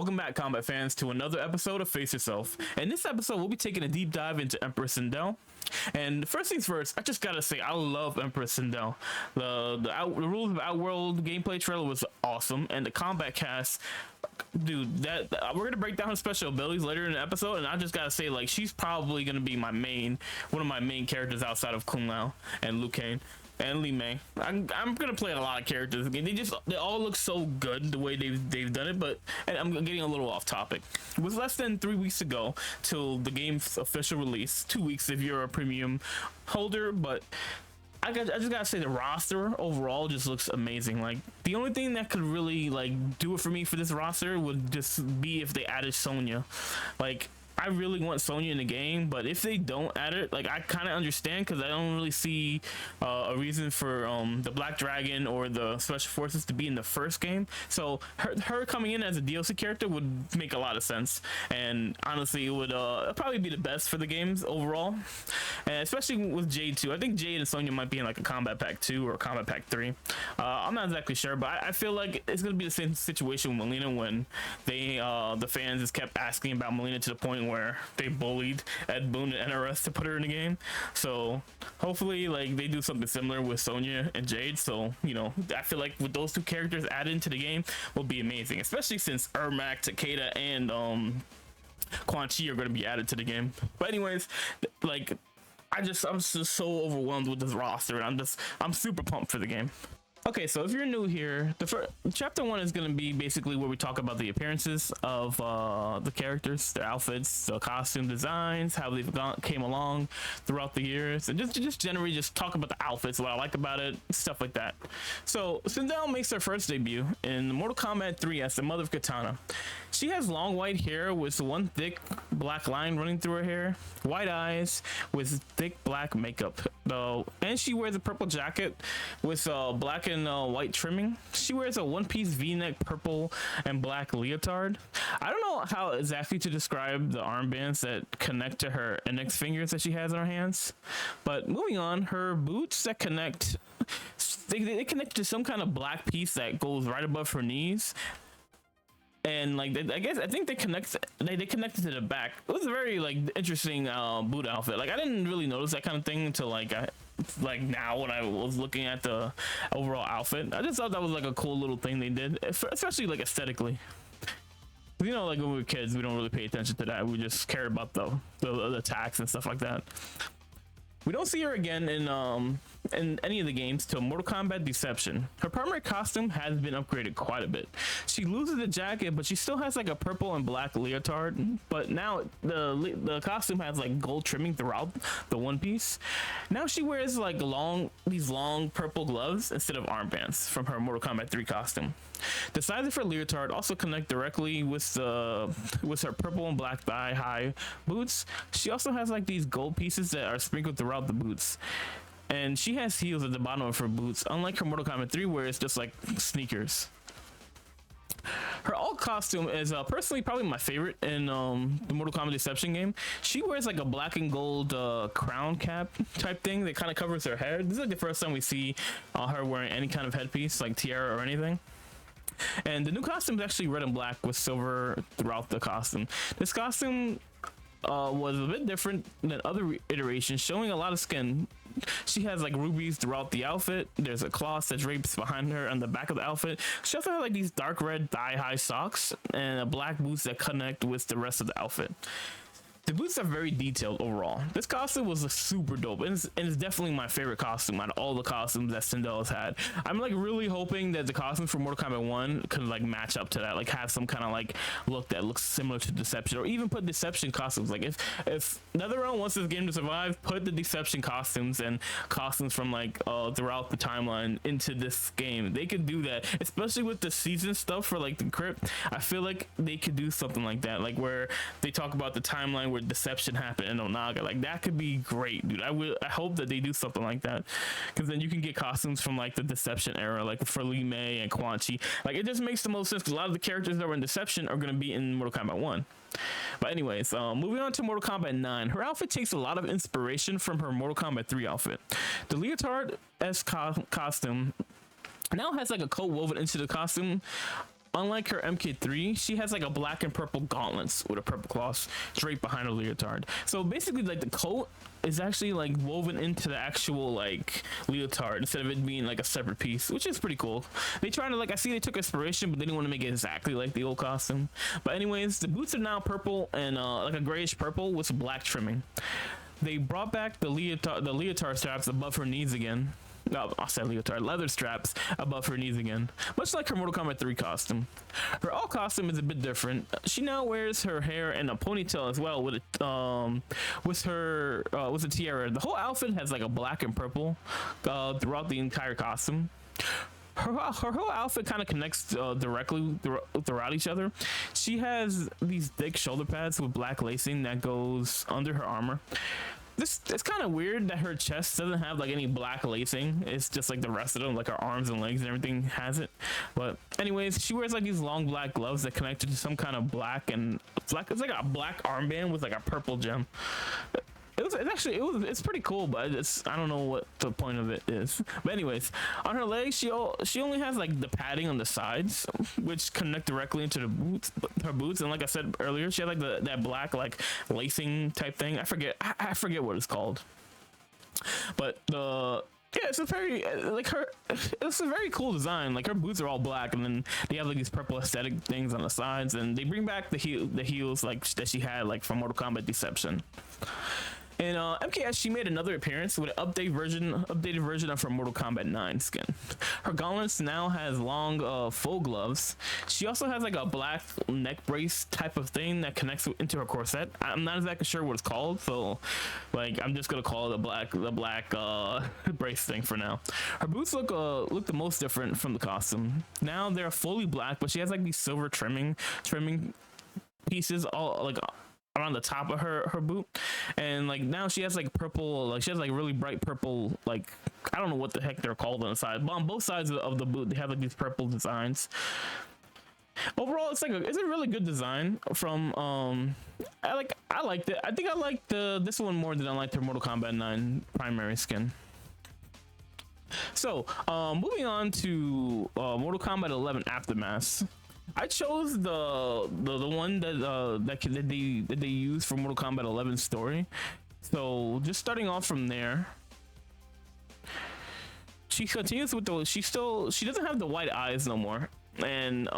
Welcome back, combat fans, to another episode of Face Yourself. In this episode, we'll be taking a deep dive into Empress Sindel. And first things first, I just gotta say, I love Empress Sindel. The Rules of Outworld gameplay trailer was awesome, and the combat cast, dude, we're gonna break down her special abilities later in the episode, and I just gotta say, like, she's probably gonna be one of my main characters outside of Kung Lao and Liu Kang and Li Mei. I'm gonna play a lot of characters again. They all look so good the way they've done it, but and I'm getting a little off topic. It was less than 3 weeks ago till the game's official release. 2 weeks if you're a premium holder, but I just gotta say the roster overall just looks amazing. Like, the only thing that could really like do it for me for this roster would just be if they added Sonya. Like, I really want Sonya in the game, but if they don't add it, like, I kind of understand, because I don't really see a reason for the Black Dragon or the Special Forces to be in the first game. So her coming in as a DLC character would make a lot of sense, and honestly, it would probably be the best for the games overall, and especially with Jade too. I think Jade and Sonya might be in like a Combat Pack 2 or Combat Pack 3. I'm not exactly sure, but I feel like it's gonna be the same situation with Melina, when the fans just kept asking about Melina to the point where they bullied Ed Boon and NRS to put her in the game. So hopefully, like, they do something similar with Sonya and Jade. So, you know, I feel like with those two characters added into the game will be amazing, especially since Ermac, Takeda, and Quan Chi are going to be added to the game. But anyways, like, I'm just so overwhelmed with this roster, and I'm super pumped for the game. Okay, so if you're new here, chapter 1 is going to be basically where we talk about the appearances of the characters, their outfits, the costume designs, how they've came along throughout the years, and just generally just talk about the outfits, what I like about it, stuff like that. So Sindel makes her first debut in Mortal Kombat 3 as the Mother of Katana. She has long white hair with one thick black line running through her hair, white eyes with thick black makeup, and she wears a purple jacket with black and white trimming. She wears a one-piece v-neck purple and black leotard. I don't know how exactly to describe the armbands that connect to her index fingers that she has in her hands, but moving on, her boots that connect, they connect to some kind of black piece that goes right above her knees. And like, I think they connected to the back. It was a very like interesting boot outfit. Like, I didn't really notice that kind of thing until like now when I was looking at the overall outfit. I just thought that was like a cool little thing they did, especially like aesthetically. You know, like when we were kids, we don't really pay attention to that. We just care about the attacks and stuff like that. We don't see her again in any of the games till Mortal Kombat Deception. Her primary costume has been upgraded quite a bit. She loses the jacket, but she still has like a purple and black leotard, but now the costume has like gold trimming throughout the one piece. Now she wears like these long purple gloves instead of armbands from her Mortal Kombat 3 costume. The sides of her leotard also connect directly with her purple and black thigh-high boots. She also has like these gold pieces that are sprinkled throughout the boots. And she has heels at the bottom of her boots, unlike her Mortal Kombat 3 where it's just like sneakers. Her alt costume is personally probably my favorite in the Mortal Kombat Deception game. She wears like a black and gold crown cap type thing that kind of covers her hair. This is like the first time we see her wearing any kind of headpiece, like tiara or anything. And the new costume is actually red and black with silver throughout the costume. This costume was a bit different than other iterations, showing a lot of skin. She has like rubies throughout the outfit. There's a cloth that drapes behind her on the back of the outfit. She also has like these dark red thigh-high socks and black boots that connect with the rest of the outfit. The boots are very detailed overall. This costume was super dope, and it's definitely my favorite costume out of all the costumes that Sindel has had. I'm like really hoping that the costumes for Mortal Kombat 1 could like match up to that, like have some kind of like look that looks similar to Deception, or even put Deception costumes. Like if NetherRealm wants this game to survive, put the Deception costumes and costumes from like throughout the timeline into this game. They could do that, especially with the season stuff for like the crypt. I feel like they could do something like that, like where they talk about the timeline where Deception happened in Onaga. Like, that could be great, dude. I hope that they do something like that, because then you can get costumes from like the Deception era, like for Li Mei and Quan Chi. Like, it just makes the most sense, because a lot of the characters that were in Deception are going to be in Mortal Kombat 1. But anyways, moving on to Mortal Kombat 9. Her outfit takes a lot of inspiration from her Mortal Kombat 3 outfit. The leotard-esque costume now has like a coat woven into the costume unlike her MK3, she has like a black and purple gauntlets with a purple cloth draped behind her leotard. So basically, like the coat is actually like woven into the actual like leotard instead of it being like a separate piece, which is pretty cool. They try to like, I see they took inspiration, but they didn't want to make it exactly like the old costume. But anyways, the boots are now purple and like a grayish purple with some black trimming. They brought back the leotard straps above her knees again. No, I said leotard, leather straps above her knees again, much like her Mortal Kombat 3 costume. Her all costume is a bit different. She now wears her hair in a ponytail as well with a tiara. The whole outfit has like a black and purple throughout the entire costume. Her whole outfit kind of connects directly throughout each other. She has these thick shoulder pads with black lacing that goes under her armor. It's kind of weird that her chest doesn't have like any black lacing. It's just like the rest of them, like her arms and legs and everything has it. But anyways, she wears like these long black gloves that connect to some kind of black. It's like a black armband with like a purple gem. It's pretty cool, but I don't know what the point of it is. But anyways, on her legs, she only has like the padding on the sides, which connect directly into her boots. And like I said earlier, she has like that black like lacing type thing. I forget what it's called. But it's a very it's a very cool design. Like her boots are all black, and then they have like these purple aesthetic things on the sides, and they bring back the heels like that she had like from Mortal Kombat Deception. In MKS, she made another appearance with an updated version of her Mortal Kombat 9 skin. Her gauntlets now has long, full gloves. She also has like a black neck brace type of thing that connects into her corset. I'm not exactly sure what it's called, so like I'm just gonna call it the black brace thing for now. Her boots look the most different from the costume. Now they're fully black, but she has like these silver trimming pieces all like around the top of her boot, and like now she has like purple, like she has like really bright purple, like I don't know what the heck they're called on the side, but on both sides of the boot they have like these purple designs. Overall, it's a really good design from I liked it. I think I liked this one more than I liked her Mortal Kombat 9 primary skin. So moving on to Mortal Kombat 11 Aftermath. I chose the one that they use for Mortal Kombat 11 story. So just starting off from there, she continues with she doesn't have the white eyes no more, and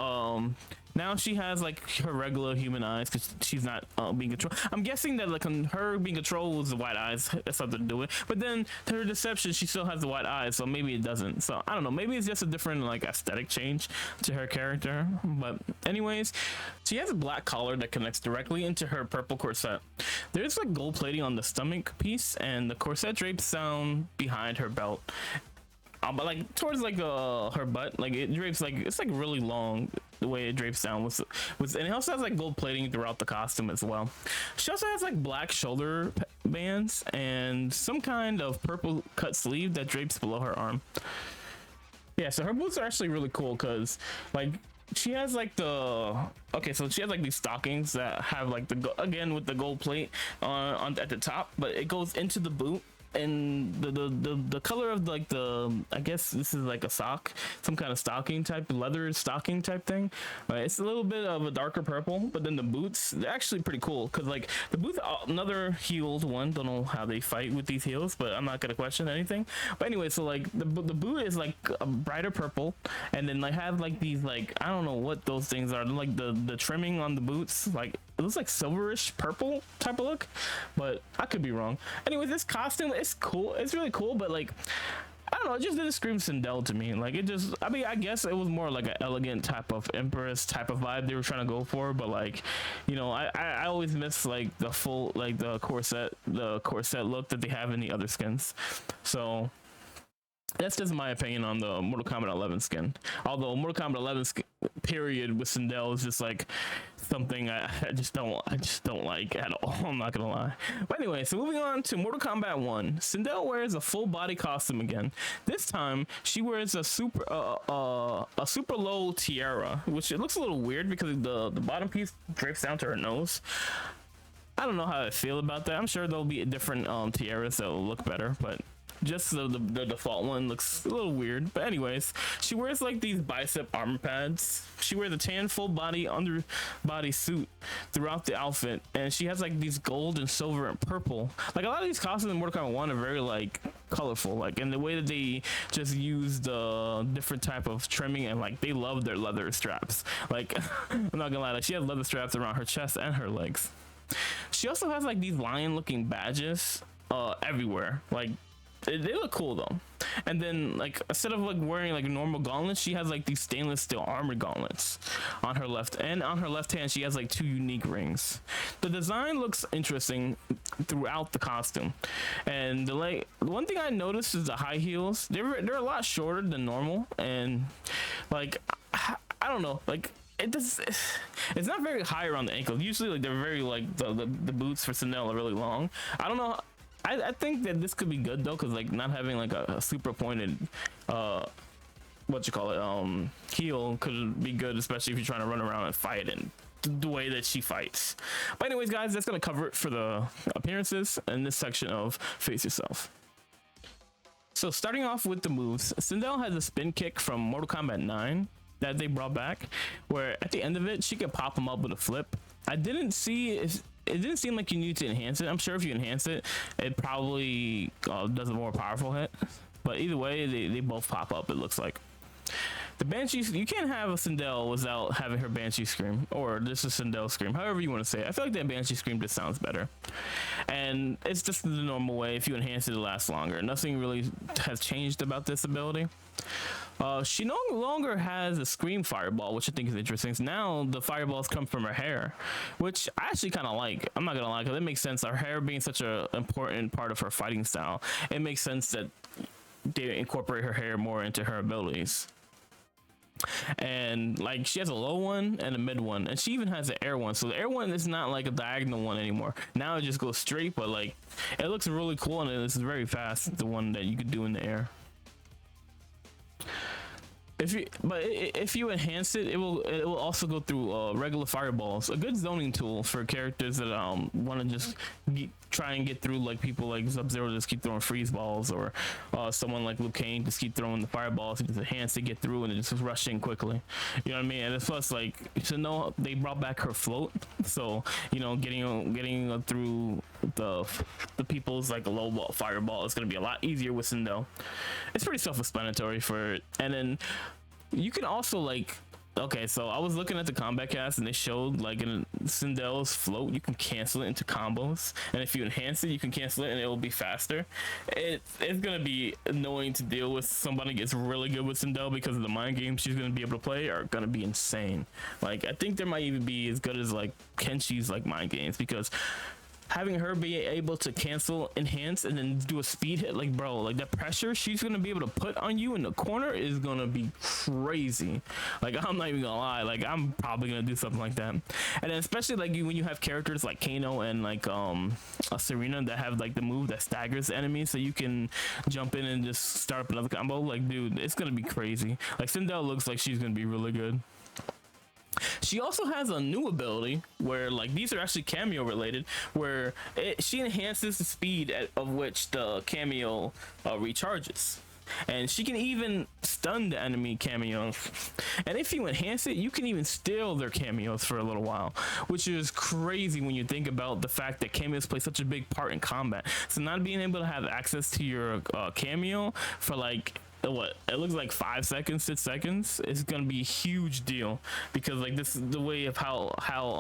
now she has like her regular human eyes because she's not being controlled. I'm guessing that like her being controlled was the white eyes has something to do with it. But then to her deception, she still has the white eyes, so maybe it doesn't. So I don't know. Maybe it's just a different like aesthetic change to her character. But anyways, she has a black collar that connects directly into her purple corset. There's like gold plating on the stomach piece, and the corset drapes down behind her belt. But like towards like her butt, like it drapes like it's like really long the way it drapes down and it also has like gold plating throughout the costume as well. She also has like black shoulder bands and some kind of purple cut sleeve that drapes below her arm. Yeah, so her boots are actually really cool because like she has like so she has like these stockings that have like again with the gold plate on at the top, but it goes into the boot. And the color of like I guess this is like a sock, some kind of stocking type, leather stocking type thing. It's a little bit of a darker purple, but then the boots, they're actually pretty cool because like the boots, another heeled one. Don't know how they fight with these heels, but I'm not gonna question anything. But anyway, so like the boot is like a brighter purple, and then like have like these like I don't know what those things are, like the trimming on the boots, like it looks like silverish purple type of look, but I could be wrong. Anyway, this costume, it's cool. It's really cool, but like, I don't know, it just didn't scream Sindel to me. Like it just, I mean, I guess it was more like an elegant type of Empress type of vibe they were trying to go for, but like, you know, I always miss like the full, like the corset look that they have in the other skins. So that's just my opinion on the Mortal Kombat 11 skin. Although Mortal Kombat 11 period with Sindel is just like something I just don't like at all. I'm not gonna lie. But anyway, so moving on to Mortal Kombat 1, Sindel wears a full body costume again. This time she wears a super low tiara, which it looks a little weird because the bottom piece drapes down to her nose. I don't know how I feel about that. I'm sure there'll be different tiaras that will look better, but Just the default one looks a little weird, but anyways, she wears like these bicep armor pads. She wears a tan full body underbody suit throughout the outfit, and she has like these gold and silver and purple. Like a lot of these costumes in Mortal Kombat 1 are very like colorful, like in the way that they just use the different type of trimming, and like they love their leather straps. Like I'm not gonna lie, like she has leather straps around her chest and her legs. She also has like these lion looking badges everywhere. Like they look cool though. And then like instead of like wearing like normal gauntlets, she has like these stainless steel armored gauntlets on her left, and on her left hand she has like 2 unique rings. The design looks interesting throughout the costume, and the one thing I noticed is the high heels. They're a lot shorter than normal, and like I don't know, like it's not very high around the ankles. Usually like they're very like the boots for Sindel are really long. I don't know, I think that this could be good though, because like not having like a super pointed heel could be good, especially if you're trying to run around and fight and the way that she fights. But anyways guys, that's gonna cover it for the appearances in this section of Face Yourself. So starting off with the moves, Sindel has a spin kick from Mortal Kombat 9 that they brought back, where at the end of it she could pop him up with a flip. I didn't see if it didn't seem like you need to enhance it. I'm sure if you enhance it, it probably does a more powerful hit. But either way, they both pop up, it looks like. The Banshee, you can't have a Sindel without having her Banshee scream, or just a Sindel scream, however you want to say it. I feel like that Banshee scream just sounds better. And it's just the normal way. If you enhance it, it lasts longer. Nothing really has changed about this ability. She no longer has a scream fireball, which I think is interesting. So now the fireballs come from her hair, which I actually kind of like. I'm not gonna lie, because it makes sense. Her hair being such an important part of her fighting style, it makes sense that they incorporate her hair more into her abilities. And like she has a low one and a mid one, and she even has an air one. So the air one is not like a diagonal one anymore. Now it just goes straight, but like it looks really cool, and it's very fast, the one that you could do in the air. If you enhance it, it will also go through regular fireballs. A good zoning tool for characters that want to just try and get through, like people like Sub-Zero just keep throwing freeze balls, or someone like Liu Kang just keep throwing the fireballs. He just enhance to get through, and it just rush in quickly. You know what I mean? And it's plus like to know they brought back her float, so you know getting through the people's like a low ball fireball is gonna be a lot easier with Sindel. It's pretty self-explanatory for it. And then you can also like, okay, so I was looking at the combat cast, and they showed like in Sindel's float you can cancel it into combos, and if you enhance it you can cancel it and it will be faster. It's gonna be annoying to deal with. Somebody gets really good with Sindel, because of the mind games she's gonna be able to play are gonna be insane. Like I think there might even be as good as like Kenshi's like mind games, because having her be able to cancel, enhance, and then do a speed hit, like bro, like the pressure she's gonna be able to put on you in the corner is gonna be crazy. Like I'm not even gonna lie, like I'm probably gonna do something like that. And then especially like when you have characters like Kano and like Serena that have like the move that staggers the enemy, so you can jump in and just start up another combo. Like dude, it's gonna be crazy. Like Sindel looks like she's gonna be really good. She also has a new ability where like these are actually cameo related, where she enhances the speed of which the cameo recharges, and she can even stun the enemy cameos. And if you enhance it, you can even steal their cameos for a little while, which is crazy when you think about the fact that cameos play such a big part in combat. So not being able to have access to your cameo for like what it looks like 5 seconds, 6 seconds, is gonna be a huge deal, because like this is the way of how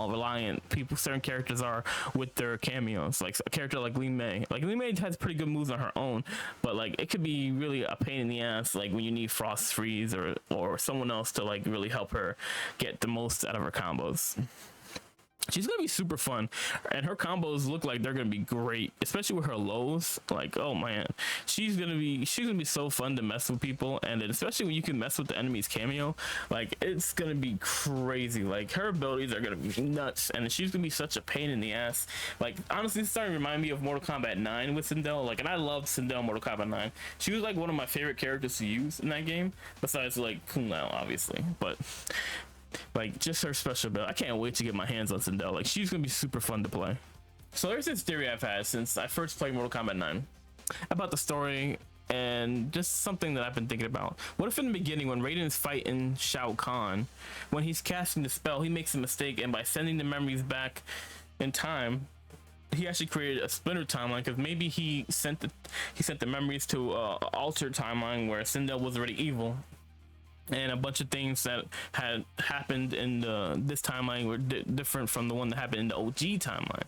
reliant certain characters are with their cameos. Like a character like Li Mei, has pretty good moves on her own, but like it could be really a pain in the ass like when you need Frost Freeze or someone else to like really help her get the most out of her combos. She's gonna be super fun, and her combos look like they're gonna be great, especially with her lows. Like, oh man, she's gonna be so fun to mess with people, and then especially when you can mess with the enemy's cameo, like it's gonna be crazy. Like her abilities are gonna be nuts, and she's gonna be such a pain in the ass. Like honestly, it's starting to remind me of Mortal Kombat 9 with Sindel. Like, and I love Sindel in Mortal Kombat 9. She was like one of my favorite characters to use in that game, besides like Kung Lao, obviously, but like just her special ability. I can't wait to get my hands on Sindel. Like she's gonna be super fun to play. So there's this theory I've had since I first played Mortal Kombat 9 about the story and just something that I've been thinking about. What if in the beginning, when Raiden is fighting Shao Kahn, when he's casting the spell, he makes a mistake, and by sending the memories back in time, he actually created a splinter timeline, because maybe he sent the memories to a altered timeline where Sindel was already evil, and a bunch of things that had happened in this timeline were different from the one that happened in the OG timeline.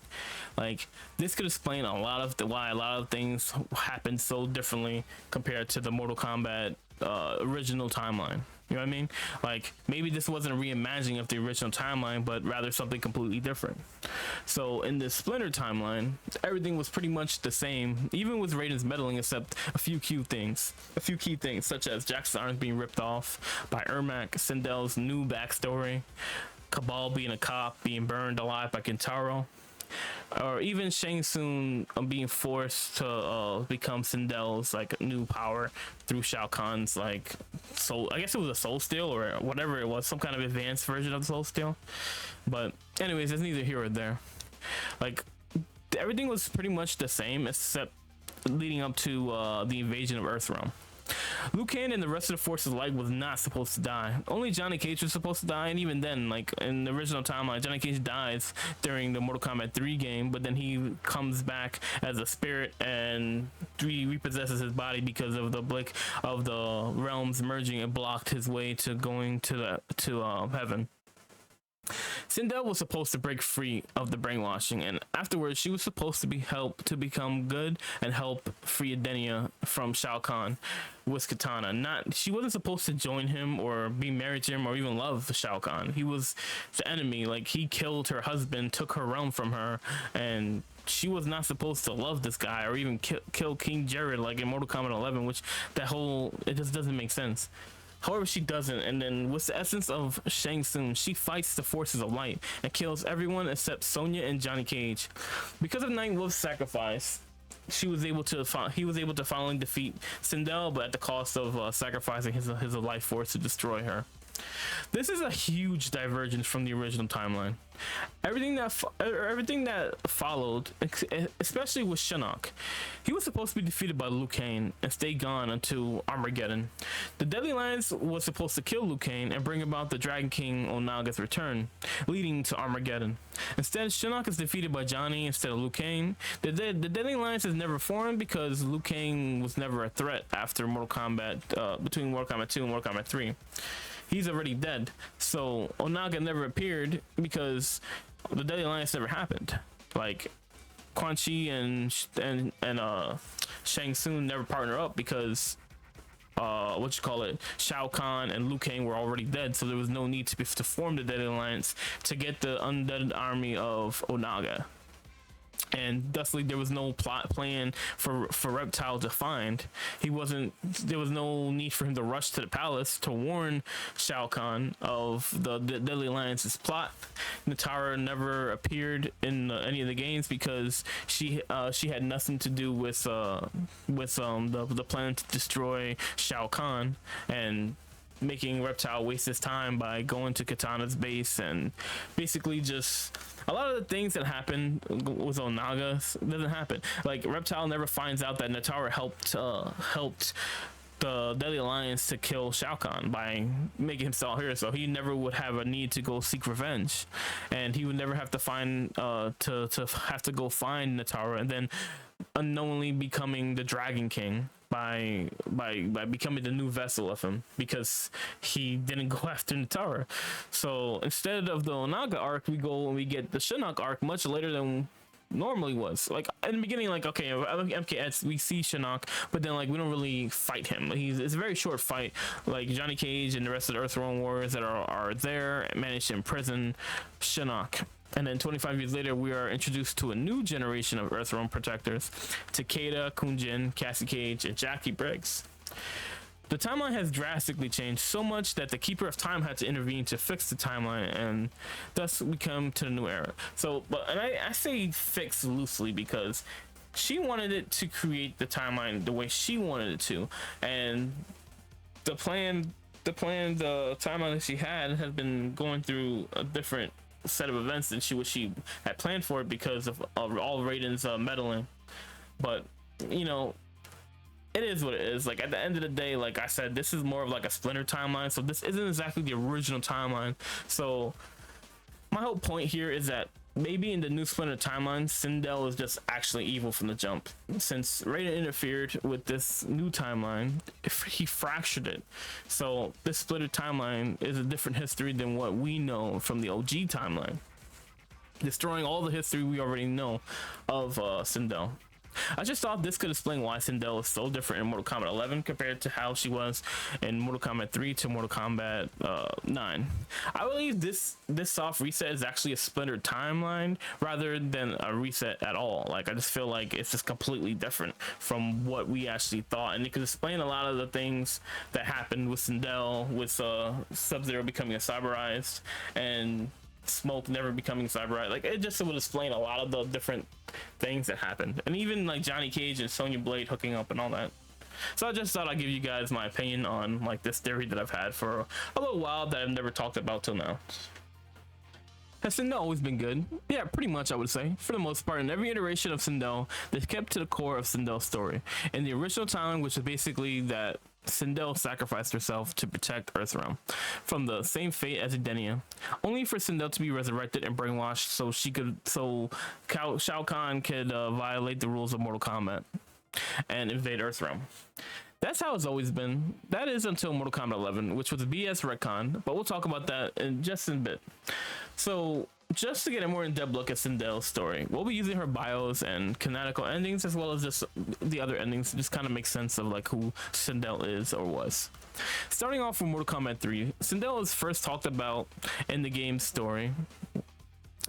Like, this could explain a lot of why a lot of things happened so differently compared to the Mortal Kombat original timeline. You know what I mean? Like, maybe this wasn't a reimagining of the original timeline, but rather something completely different. So in the Splinter timeline, everything was pretty much the same, even with Raiden's meddling, except a few key things, such as Jax's arms being ripped off by Ermac, Sindel's new backstory, Cabal being a cop, being burned alive by Kintaro, or even Shang Tsung being forced to become Sindel's like new power through Shao Kahn's like soul. I guess it was a soul steel or whatever it was, some kind of advanced version of the soul steel. But anyways, it's neither here or there. Like, everything was pretty much the same except leading up to the invasion of Earthrealm. Liu Kang and the rest of the forces alike was not supposed to die. Only Johnny Cage was supposed to die, and even then, like in the original timeline, Johnny Cage dies during the Mortal Kombat 3 game, but then he comes back as a spirit and repossesses his body because of the blink of the realms merging. It blocked his way to going to heaven. Sindel was supposed to break free of the brainwashing, and afterwards she was supposed to be helped to become good and help free Edenia from Shao Kahn with Katana. She wasn't supposed to join him or be married to him or even love Shao Kahn. He was the enemy. Like, he killed her husband, took her realm from her, and she was not supposed to love this guy or even kill King Jared like in Mortal Kombat 11, which it just doesn't make sense. However, she doesn't, and then with the essence of Shang Tsung, she fights the forces of light and kills everyone except Sonya and Johnny Cage. Because of Night Wolf's sacrifice, he was able to finally defeat Sindel, but at the cost of sacrificing his life force to destroy her. This is a huge divergence from the original timeline. Everything that followed, especially with Shinnok, he was supposed to be defeated by Liu Kang and stay gone until Armageddon. The Deadly Alliance was supposed to kill Liu Kang and bring about the Dragon King Onaga's return, leading to Armageddon. Instead, Shinnok is defeated by Johnny instead of Liu Kang. The Deadly Alliance is never formed because Liu Kang was never a threat after Mortal Kombat, between Mortal Kombat 2 and Mortal Kombat 3. He's already dead, so Onaga never appeared because the Deadly Alliance never happened. Like, Quan Chi and Shang Tsung never partner up because Shao Kahn and Liu Kang were already dead, so there was no need to form the Deadly Alliance to get the undead army of Onaga. And thusly, there was no plot plan for Reptile to find. There was no need for him to rush to the palace to warn Shao Kahn of the Deadly Alliance's plot. Natara never appeared in any of the games because she had nothing to do with the plan to destroy Shao Kahn, and making Reptile waste his time by going to Katana's base, and basically just a lot of the things that happen with Onaga doesn't happen. Like, Reptile never finds out that Natara helped the Deadly Alliance to kill Shao Kahn by making himself here, so he never would have a need to go seek revenge, and he would never have to go find Natara and then unknowingly becoming the Dragon King by becoming the new vessel of him, because he didn't go after Natara. So instead of the Onaga arc, we get the Shinnok arc much later than normally was. Like, in the beginning, like, okay, MKX, we see Shinnok, but then, like, we don't really fight him. It's a very short fight. Like, Johnny Cage and the rest of the Earthrealm warriors that are there managed to imprison Shinnok. And then 25 years later, we are introduced to a new generation of Earthrealm protectors: Takeda, Kunjin, Cassie Cage, and Jackie Briggs. The timeline has drastically changed, so much that the Keeper of Time had to intervene to fix the timeline, and thus we come to the new era. And I say fix loosely because she wanted it to create the timeline the way she wanted it to, and the timeline that she had has been going through a different set of events than she had planned for it because of all Raiden's meddling. But, you know, it is what it is. Like, at the end of the day, like I said, this is more of like a Splinter timeline, so this isn't exactly the original timeline. So my whole point here is that maybe in the new Splinter timeline, Sindel is just actually evil from the jump. Since Raiden interfered with this new timeline, he fractured it. So this Splinter timeline is a different history than what we know from the OG timeline, destroying all the history we already know of Sindel. I just thought this could explain why Sindel is so different in Mortal Kombat 11 compared to how she was in Mortal Kombat 3 to Mortal Kombat 9. I believe this soft reset is actually a Splinter timeline rather than a reset at all. Like, I just feel like it's just completely different from what we actually thought, and it could explain a lot of the things that happened with Sindel, with Sub-Zero becoming a cyberized and Smoke never becoming cyberite. Like, it just would explain a lot of the different things that happened, and even like Johnny Cage and Sonya Blade hooking up and all that. So I just thought I'd give you guys my opinion on like this theory that I've had for a little while that I've never talked about till now. Has Sindel always been good? Yeah, pretty much, I would say. For the most part, in every iteration of Sindel, they kept to the core of Sindel's story. In the original timeline, which is basically that Sindel sacrificed herself to protect Earthrealm from the same fate as Edenia, only for Sindel to be resurrected and brainwashed so Shao Kahn could violate the rules of Mortal Kombat and invade Earthrealm. That's how it's always been. That is until Mortal Kombat 11, which was a BS retcon, but we'll talk about that in just a bit. So, just to get a more in-depth look at Sindel's story, we'll be using her bios and canonical endings as well as just the other endings to just kind of make sense of like who Sindel is or was. Starting off with Mortal Kombat 3, Sindel is first talked about in the game's story.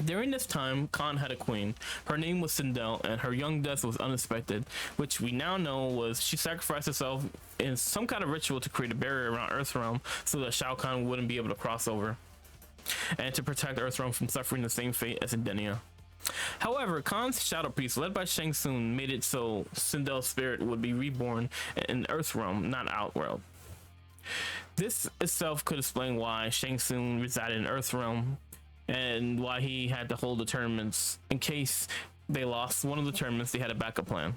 During this time, Khan had a queen. Her name was Sindel, and her young death was unexpected, which we now know was she sacrificed herself in some kind of ritual to create a barrier around Earthrealm so that Shao Kahn wouldn't be able to cross over, and to protect Earthrealm from suffering the same fate as Edenia. However, Khan's Shadow Priest, led by Shang Tsung, made it so Sindel's spirit would be reborn in Earthrealm, not Outworld. This itself could explain why Shang Tsung resided in Earthrealm, and why he had to hold the tournaments. In case they lost one of the tournaments, they had a backup plan.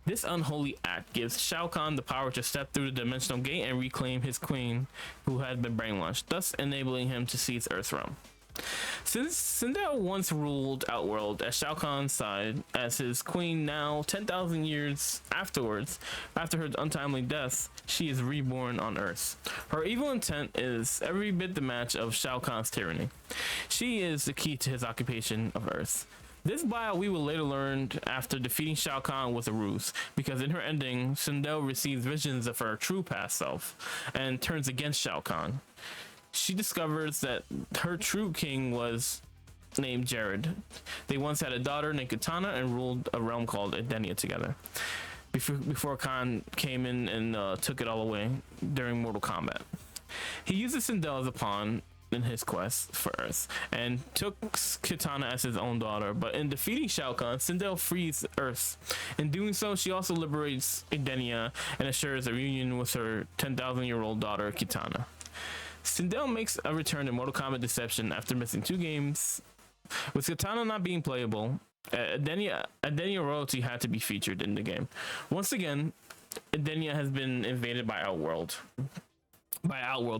This unholy act gives Shao Kahn the power to step through the dimensional gate and reclaim his queen, who had been brainwashed, thus enabling him to seize Earthrealm. Since Sindel once ruled Outworld at Shao Kahn's side as his queen, now 10,000 years afterwards, after her untimely death, she is reborn on Earth. Her evil intent is every bit the match of Shao Kahn's tyranny. She is the key to his occupation of Earth. This bio we will later learn after defeating Shao Kahn was a ruse, because in her ending, Sindel receives visions of her true past self and turns against Shao Kahn. She discovers that her true king was named Jared. They once had a daughter named Kitana and ruled a realm called Edenia together, before Khan came in and took it all away during Mortal Kombat. He uses Sindel as a pawn in his quest for Earth and took Kitana as his own daughter, but in defeating Shao Kahn, Sindel frees Earth. In doing so, she also liberates Edenia and assures a reunion with her 10,000-year-old daughter Kitana. Sindel makes a return in Mortal Kombat Deception after missing 2 games. With Kitana not being playable, Edenia royalty had to be featured in the game. Once again, Edenia has been invaded by Outworld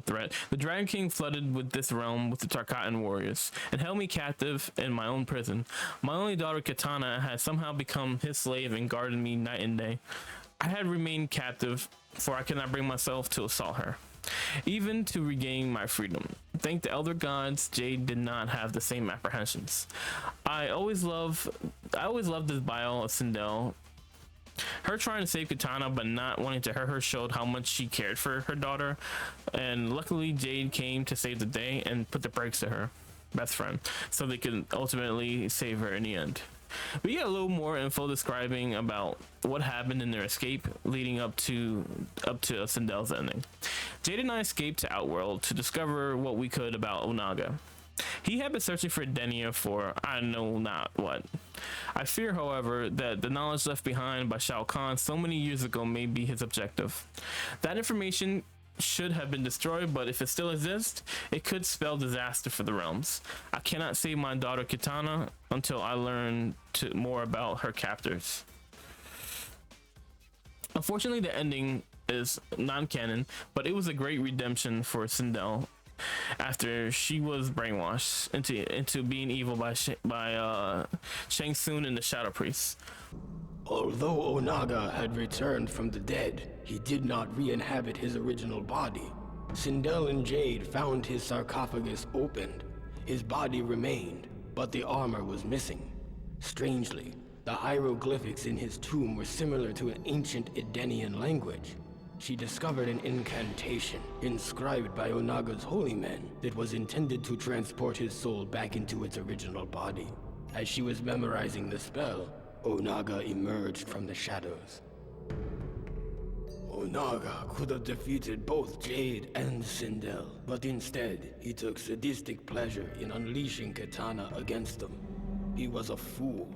threat. The Dragon King flooded with this realm with the Tarkatan warriors and held me captive in my own prison. My only daughter Kitana had somehow become his slave and guarded me night and day. I had remained captive, for I could not bring myself to assault her, even to regain my freedom. Thank the elder gods, Jade did not have the same apprehensions. I always loved this bio of Sindel. Her trying to save Kitana but not wanting to hurt her showed how much she cared for her daughter, and luckily Jade came to save the day and put the brakes to her best friend so they could ultimately save her in the end. We get a little more info describing about what happened in their escape leading up to Sindel's ending. Jade and I escaped to Outworld to discover what we could about Onaga. He had been searching for Edenia for I know not what. I fear, however, that the knowledge left behind by Shao Kahn so many years ago may be his objective. That information should have been destroyed, but if it still exists, it could spell disaster for the realms. I cannot save my daughter Kitana until I learn more about her captors. A Unfortunately, the ending is non-canon, but it was a great redemption for Sindel after she was brainwashed into being evil by Shang Tsung and the Shadow Priest. Although Onaga had returned from the dead, he did not re-inhabit his original body. Sindel and Jade found his sarcophagus opened. His body remained, but the armor was missing. Strangely, the hieroglyphics in his tomb were similar to an ancient Edenian language. She discovered an incantation inscribed by Onaga's holy men that was intended to transport his soul back into its original body. As she was memorizing the spell, Onaga emerged from the shadows. Onaga could have defeated both Jade and Sindel, but instead, he took sadistic pleasure in unleashing Katana against them. He was a fool.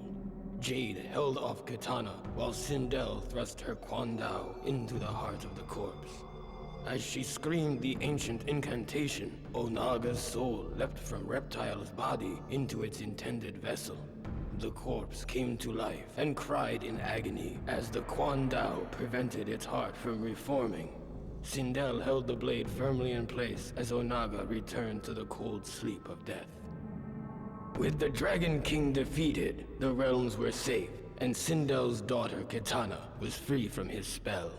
Jade held off Katana while Sindel thrust her Kwandao into the heart of the corpse. As she screamed the ancient incantation, Onaga's soul leapt from Reptile's body into its intended vessel. The corpse came to life and cried in agony as the Kwandao prevented its heart from reforming. Sindel held the blade firmly in place as Onaga returned to the cold sleep of death. With the Dragon King defeated, the realms were safe, and Sindel's daughter Katana was free from his spell.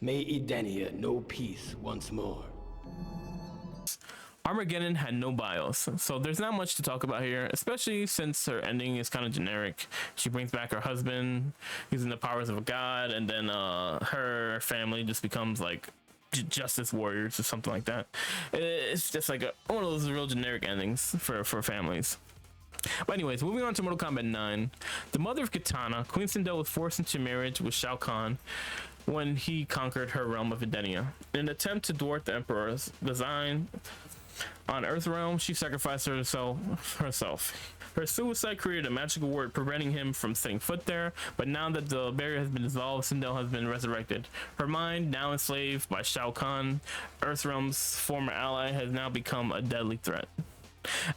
May Edenia know peace once more. Armageddon had no bios, so there's not much to talk about here, especially since her ending is kind of generic. She brings back her husband using the powers of a god, and then her family just becomes like justice warriors or something like that. It's just like one of those real generic endings for families. But anyways, moving on to Mortal Kombat 9. The mother of Katana, Queen Sindel, was forced into marriage with Shao Kahn when he conquered her realm of Edenia. In an attempt to thwart the Emperor's design on Earthrealm, she sacrificed herself. Her suicide created a magical ward preventing him from setting foot there, but now that the barrier has been dissolved, Sindel has been resurrected. Her mind, now enslaved by Shao Kahn, Earthrealm's former ally, has now become a deadly threat.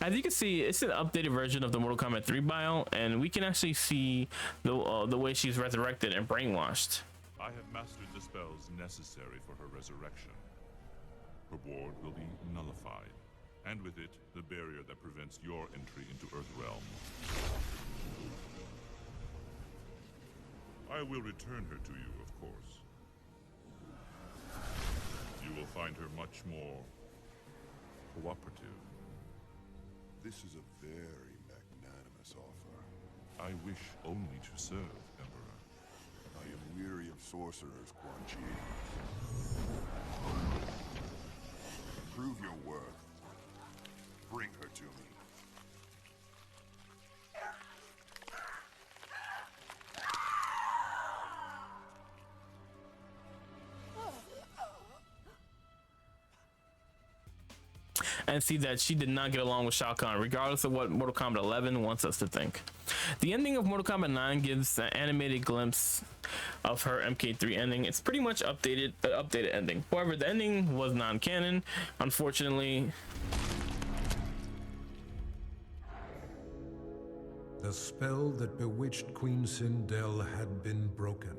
As you can see, it's an updated version of the Mortal Kombat 3 bio, and we can actually see the way she's resurrected and brainwashed. I have mastered the spells necessary for her resurrection. Her ward will be nullified, and with it, the barrier that prevents your entry into Earthrealm. I will return her to you, of course. You will find her much more cooperative. This is a very magnanimous offer. I wish only to serve, Emperor. I am weary of sorcerers, Quan Chi. Prove your worth. Bring her to me. And see that she did not get along with Shao Kahn, regardless of what Mortal Kombat 11 wants us to think. The ending of Mortal Kombat 9 gives an animated glimpse of her MK3 ending. It's pretty much updated ending. However, the ending was non-canon, unfortunately. The spell that bewitched Queen Sindel had been broken.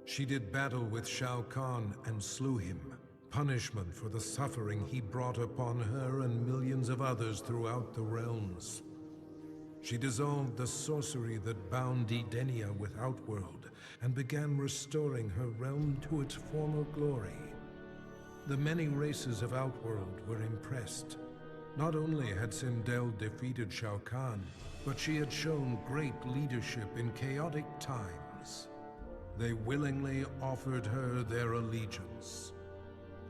She did battle with Shao Kahn and slew him. Punishment for the suffering he brought upon her and millions of others throughout the realms. She dissolved the sorcery that bound Edenia with Outworld and began restoring her realm to its former glory. The many races of Outworld were impressed. Not only had Sindel defeated Shao Kahn, but she had shown great leadership in chaotic times. They willingly offered her their allegiance.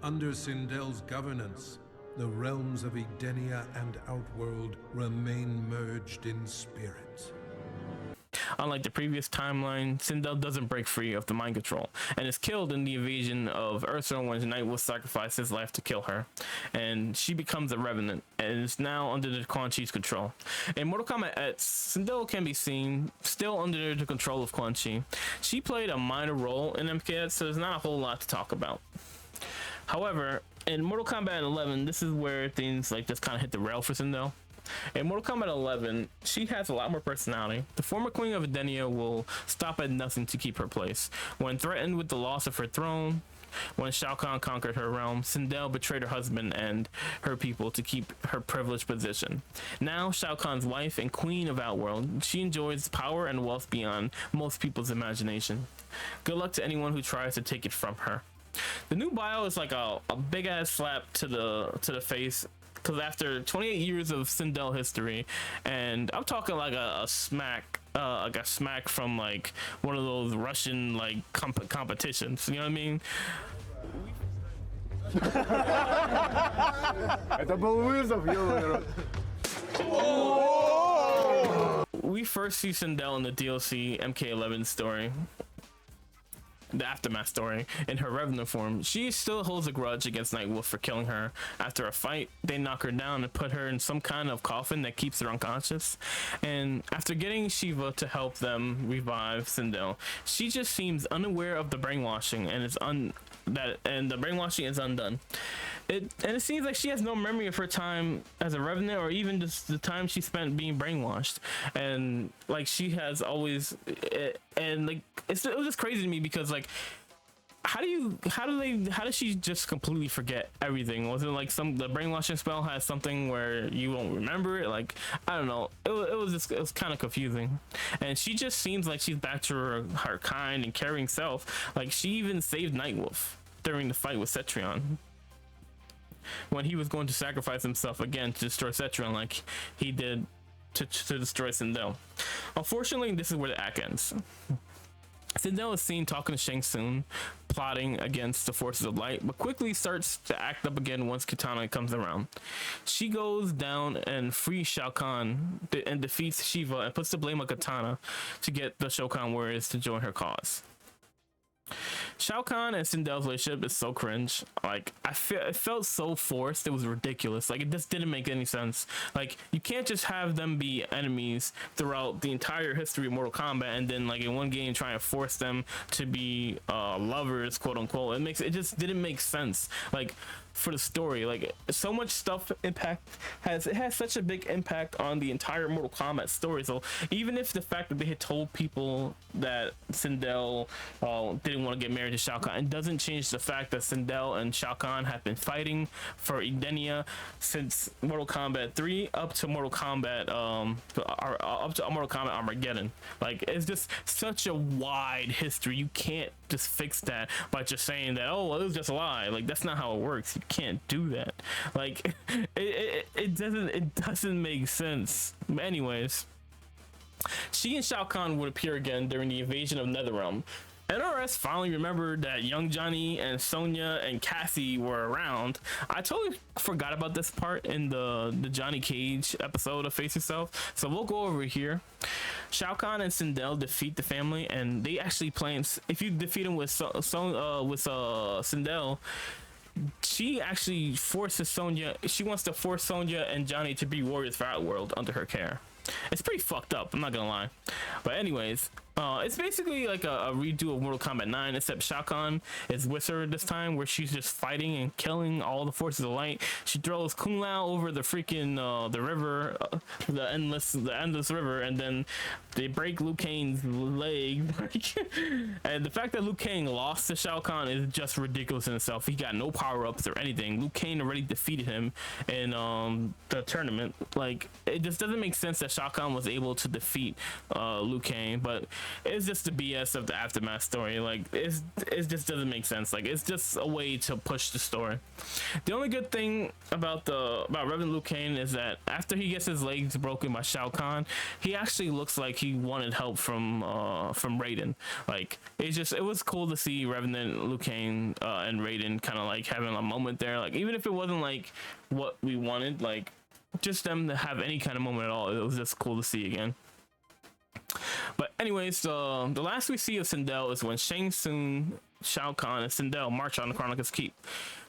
Under Sindel's governance, the realms of Edenia and Outworld remain merged in spirit. Unlike the previous timeline, Sindel doesn't break free of the mind control and is killed in the invasion of Earthrealm when Knight will sacrifice his life to kill her, and she becomes a revenant and is now under the Quan Chi's control. In Mortal Kombat X, Sindel can be seen still under the control of Quan Chi. She played a minor role in MKX, so there's not a whole lot to talk about. However, in Mortal Kombat 11, this is where things like just kind of hit the rail for Sindel. In Mortal Kombat 11, she has a lot more personality. The former queen of Edenia will stop at nothing to keep her place. When threatened with the loss of her throne, when Shao Kahn conquered her realm, Sindel betrayed her husband and her people to keep her privileged position. Now, Shao Kahn's wife and queen of Outworld, she enjoys power and wealth beyond most people's imagination. Good luck to anyone who tries to take it from her. The new bio is like a big ass slap to the face, because after 28 years of Sindel history, and I'm talking like a smack from like one of those Russian like competitions, you know what I mean? Это был вызов, ё-моё. We first see Sindel in the DLC MK11 story, the aftermath story, in her Revenant form. She still holds a grudge against Nightwolf for killing her. After a fight, they knock her down and put her in some kind of coffin that keeps her unconscious. And after getting Shiva to help them revive Sindel, she just seems unaware of the brainwashing and the brainwashing is undone. It seems like she has no memory of her time as a Revenant, or even just the time she spent being brainwashed. And like she has always, and like it was just crazy to me, because like how does she just completely forget everything? Was it like the brainwashing spell has something where you won't remember it? Like, I don't know. It was kind of confusing. And she just seems like she's back to her kind and caring self. Like she even saved Nightwolf during the fight with Cetrion, when he was going to sacrifice himself again to destroy Cetrion, like he did to destroy Sindel. Unfortunately, this is where the act ends. Sindel is seen talking to Shang Tsung, plotting against the forces of light, but quickly starts to act up again once Kitana comes around. She goes down and frees Shao Kahn and defeats Shiva and puts the blame on Kitana to get the Shokan warriors to join her cause. Shao Kahn and Sindel's relationship is so cringe. Like it felt so forced. It was ridiculous. Like it just didn't make any sense. Like you can't just have them be enemies throughout the entire history of Mortal Kombat and then like in one game try and force them to be lovers, quote unquote. It just didn't make sense. Like for the story, like so much stuff has such a big impact on the entire Mortal Kombat story. So even if the fact that they had told people that Sindel didn't want to get married to Shao Kahn, it doesn't change the fact that Sindel and Shao Kahn have been fighting for Edenia since Mortal Kombat 3 up to Mortal Kombat Armageddon. Like it's just such a wide history. You can't just fix that by just saying that, oh well, it was just a lie. Like that's not how it works. You can't do that. Like it doesn't make sense. But anyways, she and Shao Kahn would appear again during the invasion of Netherrealm. NRS finally remembered that young Johnny and Sonya and Cassie were around. I totally forgot about this part in the Johnny Cage episode of Face Yourself, so we'll go over here. Shao Kahn and Sindel defeat the family, and they actually plan. If you defeat them with Sindel, she actually forces Sonya. She wants to force Sonya and Johnny to be warriors for Outworld under her care. It's pretty fucked up, I'm not gonna lie. But anyways, it's basically like a redo of Mortal Kombat 9, except Shao Kahn is with her this time, where she's just fighting and killing all the forces of light. She throws Kung Lao over the freaking the river, the endless river, and then they break Liu Kang's leg. And the fact that Liu Kang lost to Shao Kahn is just ridiculous in itself. He got no power-ups or anything. Liu Kang already defeated him in the tournament. Like it just doesn't make sense that Shao Kahn was able to defeat Liu Kang, but it's just the BS of the aftermath story. Like it just doesn't make sense. Like it's just a way to push the story. The only good thing about Reverend Liu Kang is that after he gets his legs broken by Shao Kahn, he actually looks like he wanted help from Raiden. Like it was cool to see Reverend Liu Kang and Raiden kind of like having a moment there. Like even if it wasn't like what we wanted, like just them to have any kind of moment at all, it was just cool to see again. But anyways, the last we see of Sindel is when Shang Tsung, Shao Kahn, and Sindel march on the Chronicles Keep.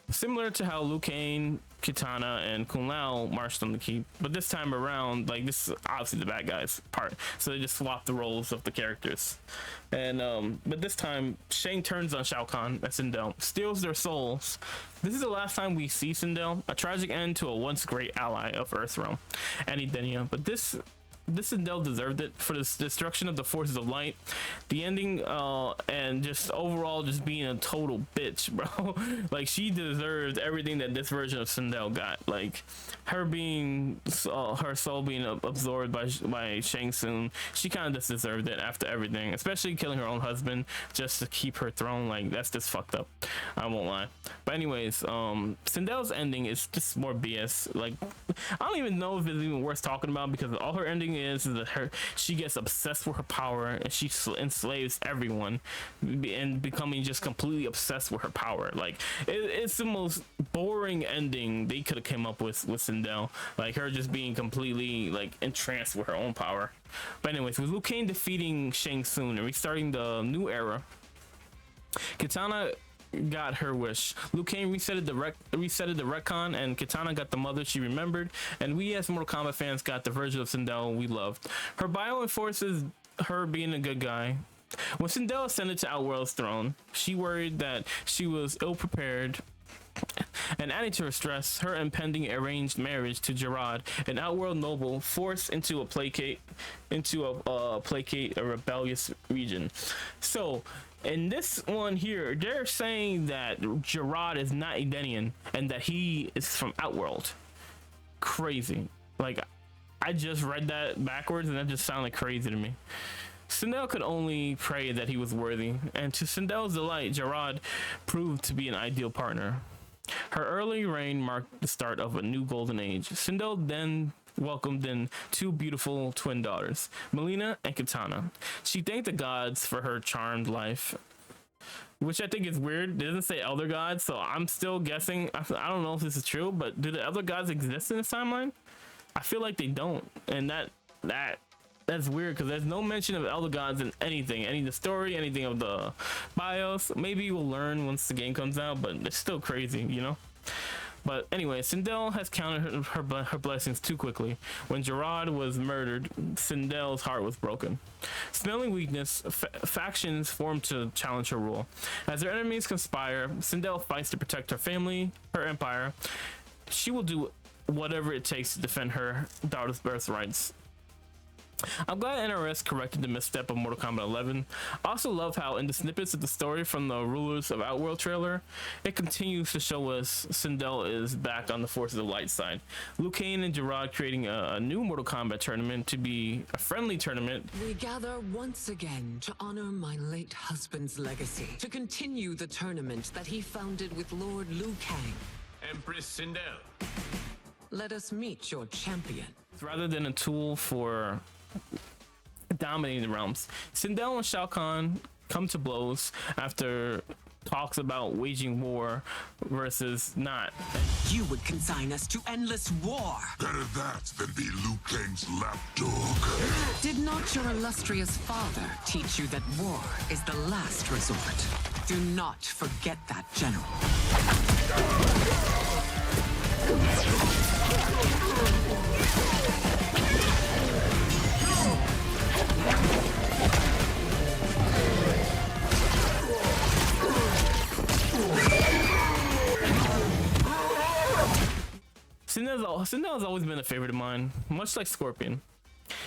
Similar to how Liu Kang, Kitana, and Kung Lao marched on the keep, but this time around, like, this is obviously the bad guys part, so they just swapped the roles of the characters. And but this time, Shang turns on Shao Kahn and Sindel, steals their souls. This is the last time we see Sindel, a tragic end to a once great ally of Earthrealm and Edenia. But this Sindel deserved it for the destruction of the forces of light, the ending, and just overall just being a total bitch, bro. Like, she deserved everything that this version of Sindel got. Like, her being her soul being absorbed by Shang Tsung, she kind of just deserved it after everything, especially killing her own husband just to keep her throne. Like, that's just fucked up, I won't lie. But anyways, Sindel's ending is just more BS. Like, I don't even know if it's even worth talking about, because all her ending is that she gets obsessed with her power and she enslaves everyone and becoming just completely obsessed with her power. Like, it's the most boring ending they could have came up with Sindel, like her just being completely like entranced with her own power. But anyways, with Liu Kang defeating Shang Tsung and restarting the new era, Kitana got her wish. Liu Kang resetted the retcon, and Kitana got the mother she remembered, and we as Mortal Kombat fans got the version of Sindel we loved. Her bio enforces her being a good guy. When Sindel ascended to Outworld's throne, she worried that she was ill-prepared, and adding to her stress, her impending arranged marriage to Gerard, an Outworld noble forced into placate a rebellious region. So in this one here, they're saying that Gerard is not Edenian and that he is from Outworld. Crazy. Like, I just read that backwards and that just sounded crazy to me. Sindel could only pray that he was worthy, and to Sindel's delight, Gerard proved to be an ideal partner. Her early reign marked the start of a new golden age. Sindel then welcomed in two beautiful twin daughters, Melina and Kitana. She thanked the gods for her charmed life, which I think is weird. It doesn't say elder gods, so I'm still guessing. I don't know if this is true, but do the elder gods exist in this timeline? I feel like they don't, and that's weird, because there's no mention of elder gods in anything, any of the story, anything of the bios. Maybe we'll learn once the game comes out, but it's still crazy, you know. But anyway, Sindel has counted her blessings too quickly. When Gerard was murdered, Sindel's heart was broken. Smelling weakness, factions formed to challenge her rule. As her enemies conspire, Sindel fights to protect her family, her empire. She will do whatever it takes to defend her daughter's birthrights. I'm glad NRS corrected the misstep of Mortal Kombat 11. I also love how in the snippets of the story from the Rulers of Outworld trailer, it continues to show us Sindel is back on the Forces of Light side. Liu Kang and Gerard creating a new Mortal Kombat tournament to be a friendly tournament. We gather once again to honor my late husband's legacy, to continue the tournament that he founded with Lord Liu Kang. Empress Sindel. Let us meet your champion. Rather than a tool for dominating the realms, Sindel and Shao Kahn come to blows after talks about waging war versus not. You would consign us to endless war. Better that than be Liu Kang's lapdog. Did not your illustrious father teach you that war is the last resort? Do not forget that, General. Sindel has always been a favorite of mine, much like Scorpion.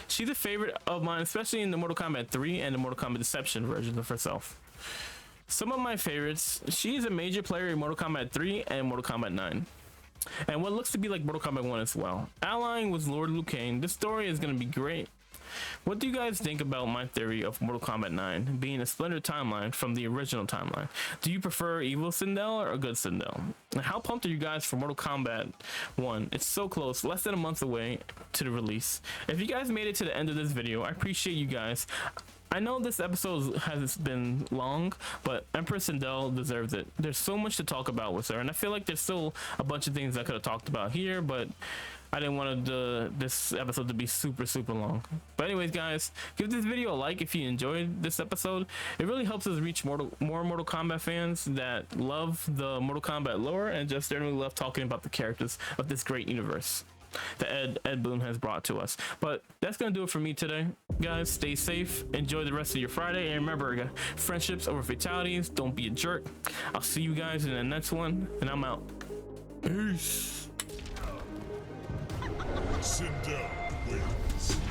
She's a favorite of mine, especially in the Mortal Kombat 3 and the Mortal Kombat Deception versions of herself. Some of my favorites, she is a major player in Mortal Kombat 3 and Mortal Kombat 9. And what looks to be like Mortal Kombat 1 as well. Allying with Lord Liu Kang, this story is going to be great. What do you guys think about my theory of Mortal Kombat 9 being a splintered timeline from the original timeline? Do you prefer evil Sindel or good Sindel? And how pumped are you guys for Mortal Kombat 1? It's so close, less than a month away to the release. If you guys made it to the end of this video, I appreciate you guys. I know this episode has been long, but Empress Sindel deserves it. There's so much to talk about with her, and I feel like there's still a bunch of things I could have talked about here, but I didn't want this episode to be super long. But anyways, guys, give this video a like if you enjoyed this episode. It really helps us reach more Mortal Kombat fans that love the Mortal Kombat lore and just generally love talking about the characters of this great universe that Ed Boon has brought to us. But that's gonna do it for me today, guys. Stay safe, enjoy the rest of your Friday, and remember, friendships over fatalities. Don't be a jerk. I'll see you guys in the next one, and I'm out. Peace. Sindel wins.